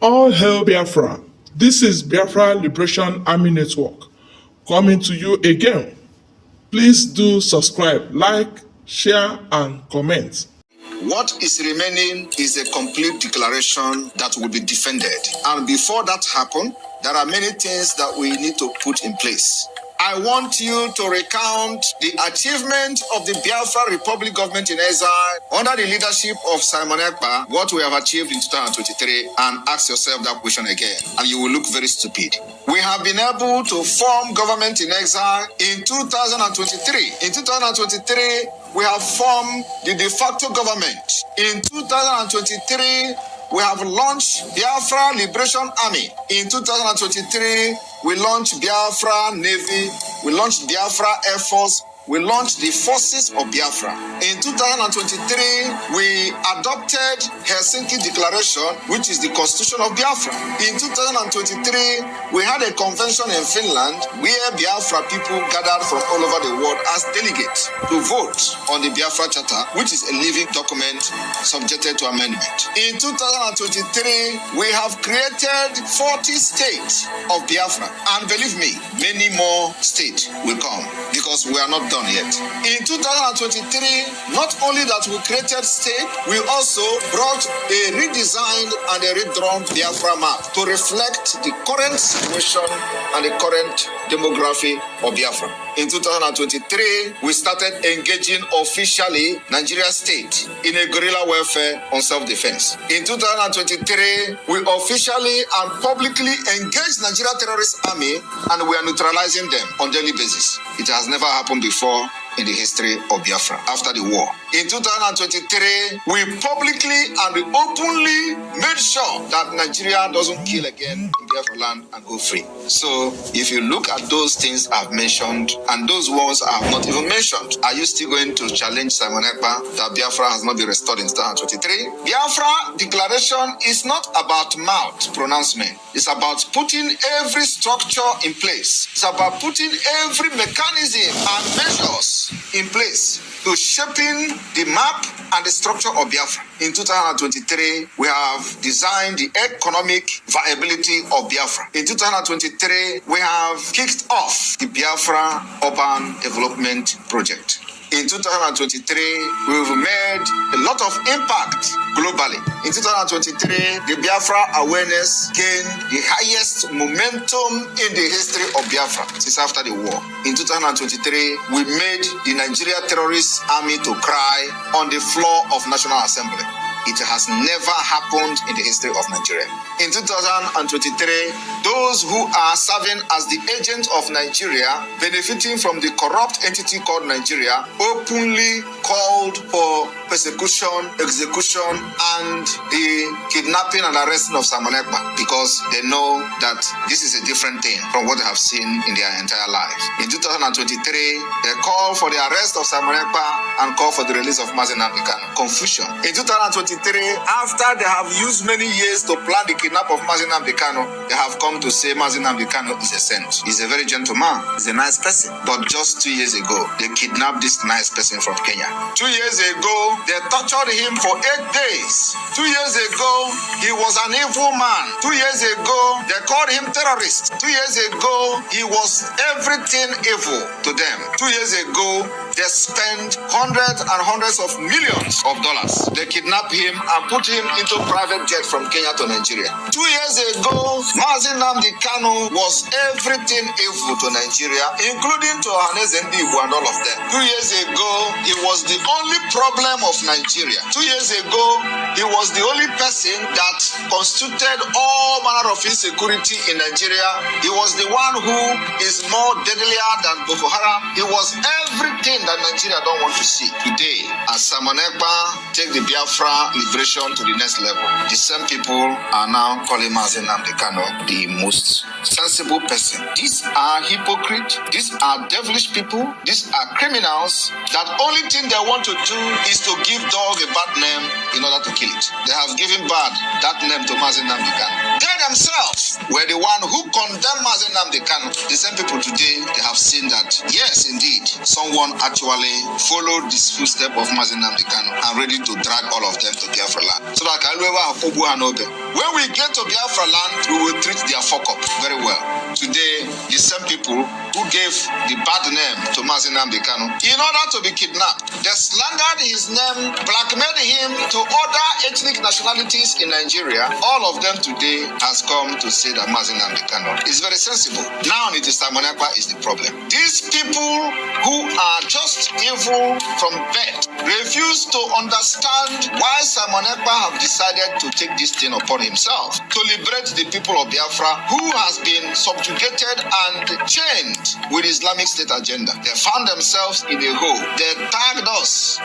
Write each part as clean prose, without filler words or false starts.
All hail Biafra. This is Biafra Liberation Army Network coming to you again. Please do subscribe, like, share, and comment. What is remaining is a complete declaration that will be defended. And before that happens, there are many things that we need to put in place. I want you to recount the achievement of the Biafra Republic government in exile under the leadership of Simon Ekpa, what we have achieved in 2023, and ask yourself that question again, and you will look very stupid. We have been able to form government in exile in 2023. In 2023, we have formed the de facto government. In 2023, we have launched Biafra Liberation Army. In 2023, we launched Biafra Navy, we launched Biafra Air Force, we launched the forces of Biafra. In 2023, we adopted Helsinki Declaration, which is the constitution of Biafra. In 2023, we had a convention in Finland where Biafra people gathered from all over the world as delegates to vote on the Biafra Charter, which is a living document subjected to amendment. In 2023, we have created 40 states of Biafra. And believe me, many more states will come because we are not done yet. In 2023, not only that we created state, we also brought a redesigned and a redrawn Biafra map to reflect the current situation and the current demography of Biafra. In 2023, we started engaging officially Nigeria state in a guerrilla warfare on self-defense. In 2023, we officially and publicly engaged Nigeria terrorist army, and we are neutralizing them on daily basis. It has never happened before in the history of Biafra after the war. In 2023, we publicly and openly made sure that Nigeria doesn't kill again in Biafra land and go free. So if you look at those things I've mentioned and those ones I have not even mentioned, are you still going to challenge Simon Ekpa that Biafra has not been restored in 2023? Biafra declaration is not about mouth pronouncement. It's about putting every structure in place. It's about putting every mechanism and measures in place to shaping the map and the structure of Biafra. In 2023, we have designed the economic viability of Biafra. In 2023, we have kicked off the Biafra Urban Development Project. In 2023, we've made a lot of impact globally. In 2023, the Biafra awareness gained the highest momentum in the history of Biafra since after the war. In 2023, we made the Nigeria terrorist army to cry on the floor of National Assembly. It has never happened in the history of Nigeria. In 2023, those who are serving as the agent of Nigeria, benefiting from the corrupt entity called Nigeria, openly called for persecution, execution, and the kidnapping and arresting of Simon Ekpa because they know that this is a different thing from what they have seen in their entire lives. In 2023, they call for the arrest of Simon Ekpa and call for the release of Mazi Nnamdi Kanu. Confusion. In 2023, after they have used many years to plan the kidnap of Mazi Nnamdi Kanu, they have come to say Mazi Nnamdi Kanu is a saint. He's a very gentleman. He's a nice person. But just 2 years ago, they kidnapped this nice person from Kenya. 2 years ago, they tortured him for 8 days. 2 years ago, he was an evil man. 2 years ago, they called him terrorist. 2 years ago, he was everything evil to them. 2 years ago, they spent hundreds and hundreds of millions of dollars. They kidnapped him and put him into private jet from Kenya to Nigeria. 2 years ago, Mazi Nnamdi Kanu was everything evil to Nigeria, including to Ohaneze Ndigbo and all of them. 2 years ago, he was the only problem of Nigeria. 2 years ago, he was the only person that constituted all manner of insecurity in Nigeria. He was the one who is more deadlier than Boko Haram. He was everything that Nigeria don't want to see. Today, as Simon Ekpa take the Biafra liberation to the next level, the same people are now calling Mazi Nnamdi Kanu the most sensible person. These are hypocrites. These are devilish people. These are criminals that only thing they want to do is to give dog a bad name in order to kill it. They have given bad that name to Mazi Nnamdi Kanu. They themselves were the one who condemned Mazi Nnamdi Kanu. The same people today, they have seen that, yes, indeed, some someone actually followed this footstep of Mazi Nnamdi Kanu and ready to drag all of them to Biafra land. So that when we get to Biafra land, we will treat their fuck up very well. Today, the same people who gave the bad name to Mazi Nnamdi Kanu, in order to be kidnapped, they slandered his name, blackmailed him to other ethnic nationalities in Nigeria. All of them today has come to say that Mazi Nnamdi Kanu is very sensible. Now it is Simon Ekpa is the problem. These people who are just evil from birth refuse to understand why Simon Ekpa have decided to take this thing upon himself to liberate the people of Biafra who has been subjugated and chained with Islamic State agenda. They found themselves in a hole. They tagged us,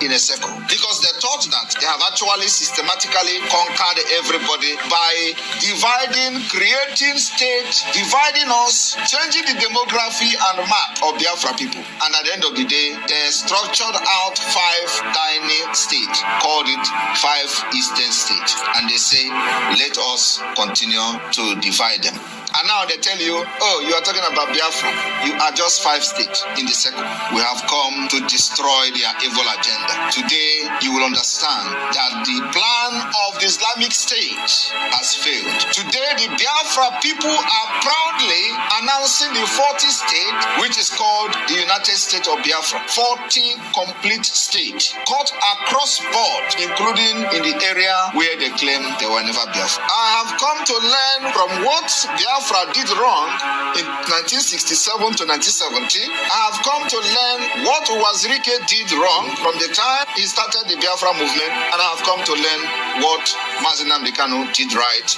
in a circle, because they thought that they have actually systematically conquered everybody by dividing, creating state, dividing us, changing the demography and map of Biafra people. And at the end of the day, they structured out 5 tiny states, called it 5 Eastern states. And they say, let us continue to divide them. And now they tell you, oh, you are talking about Biafra. You are just 5 states in the circle. We have come to destroy their evil agenda. Today, you will understand that the plan of the Islamic State has failed. Today, the Biafra people are proudly announcing the 40th state, which is called the United States of Biafra. 40 complete states, cut across board, including in the area where they claim they were never Biafra. I have come to learn from what Biafra did wrong in 1967 to 1970. I have come to learn what Wazirike did wrong from the time he started the Biafra movement, and I have come to learn what Mazi Nnamdi Kanu did right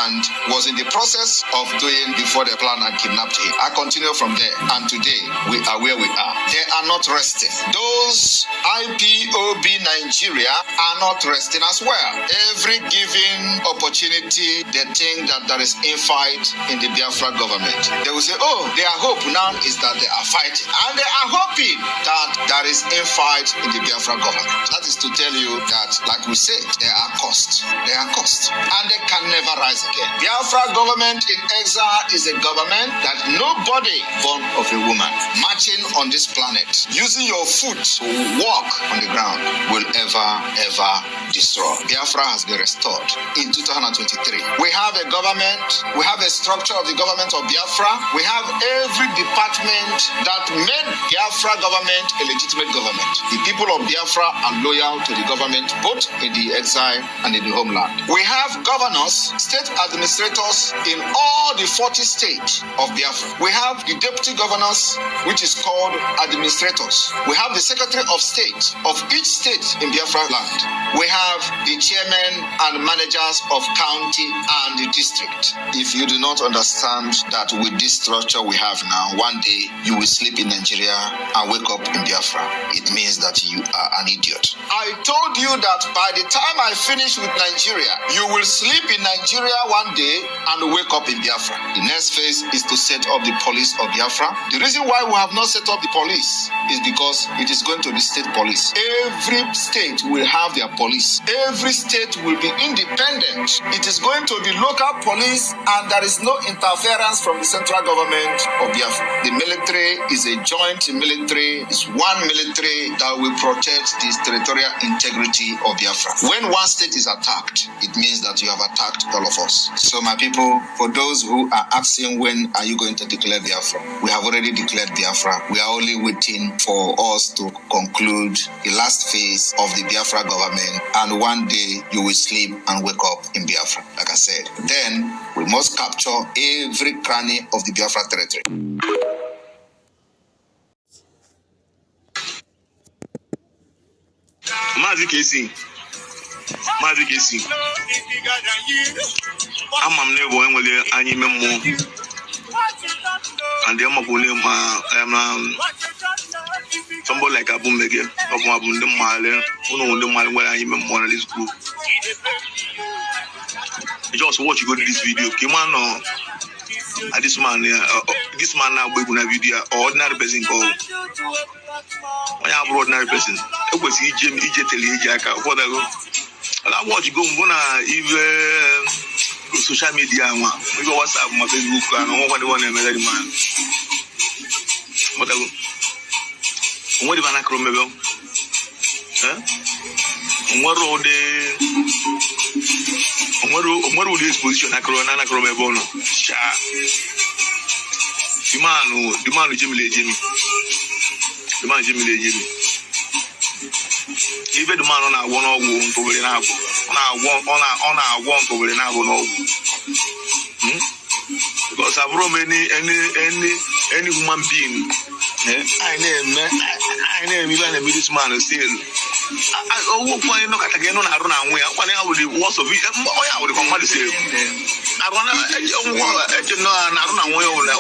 and was in the process of doing before the plan and kidnapped him. I continue from there, and today we are where we are. They are not resting. Those IPOB Nigeria are not resting as well. Every given opportunity, they think that there is infight in the Biafra government. They will say, oh, their hope now is that they are fighting. And they are hoping that there is infight in the Biafra government. That is to tell you that, like we said, they are cursed. They are cursed. And they can never rise again. Biafra government in exile is a government that nobody born of a woman marching on this planet, using your foot to walk on the ground, will ever destroy. Biafra has been restored in 2023. We have a government, we have a structure of the government of Biafra. We have every department that made Biafra government a legitimate government. The people of Biafra are loyal to the government, both in the exile and in the homeland. We have governors, state administrators in all the 40 states of Biafra. We have the deputy governors, which is called administrators. We have the secretary of state of each state in Biafra land. We have the chairman and managers of county and the district. If you do not understand that with this structure we have now, one day you will sleep in Nigeria and wake up in Biafra. It means that you are an idiot. I told you that by the time I finish with Nigeria, you will sleep in Nigeria one day and wake up in Biafra. The next phase is to set up the police of Biafra. The reason why we have not set up the police is because it is going to be state police. Every state will have their police. Every state will be independent. It is going to be local police, and there is no interference from the central government of Biafra. The military is a joint military. It's one military that will protect the territorial integrity of Biafra. When one state is attacked, it means that you have attacked all of us. So my people, for those who are asking when are you going to declare Biafra, we have already declared Biafra. We are only waiting for us to conclude the last phase of the Biafra government, and one day you will sleep and wake up in Biafra. Like I said, then we must capture every cranny of the Biafra territory. Mazi Kesi. Ama m na-ebo enwere anyị ime mmụọ. And the somebody like Abu Mege, Abu the Mali, who the Mali where I am more this group. Just watch you go to this video. Come on, this man now we gonna video ordinary person go. I have ordinary person. It was EJ tell what I go. I watch you go even social media, we go WhatsApp, my Facebook, and all what they want to man. What I go. What if I not remember? What would this position? I can't remember. The man Jimmy. Even the man on our one to win up on our one to win up on because I've run any human being. I name even a British man still. I won't look at again on our own way. I would the worst of it. I would come to say. I want to know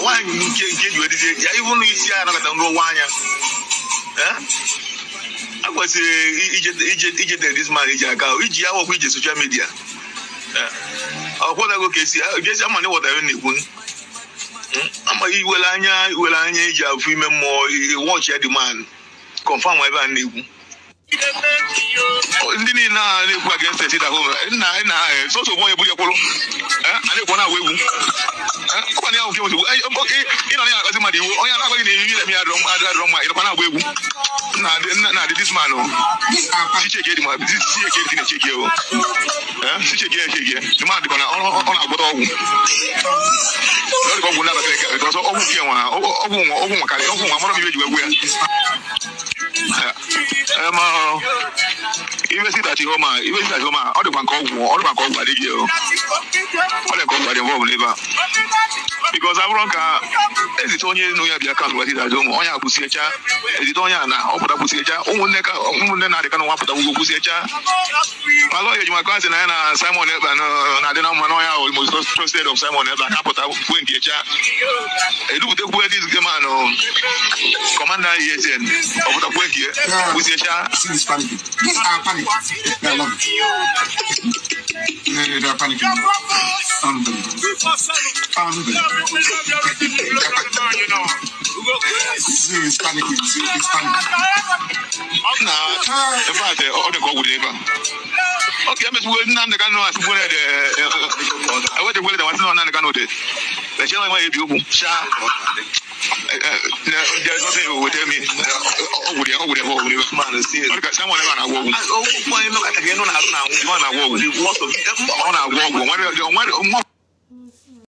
why you get you even if you are not going to wine. I was this man, which is social media. What I go see, I guess I'm money what I need. I'm a will female more watch the man. Confirm my van. Didn't go against the city at home. So boy, and they want to wait. Okay, you know, as a man, you are not going to let me out of Nah, this man, she check it, my this check you. She check it, the man on our bottom. Because even sit at home, all the bank by the girl, all the company involved. Because I wrong, as it's only no Yabia account, what is at home, on your Pusicha, as it only now, open up Pusicha, they can walk the Pusicha. My lawyer, my cousin, and Simon Evan, I don't know, Manoya, almost trusted of Simon Evan, Capota, Winkicha. I look at where this man, Commander ESN, of the Winky, Pusicha. This panic. These are panic. They are loving. They are panicking. This is panicking. In fact, all the go with him. Okay, I'm just waiting on the gun. I went to wait the one on the gun with it. The channel might be open. There's nothing with me. Man, see, someone ever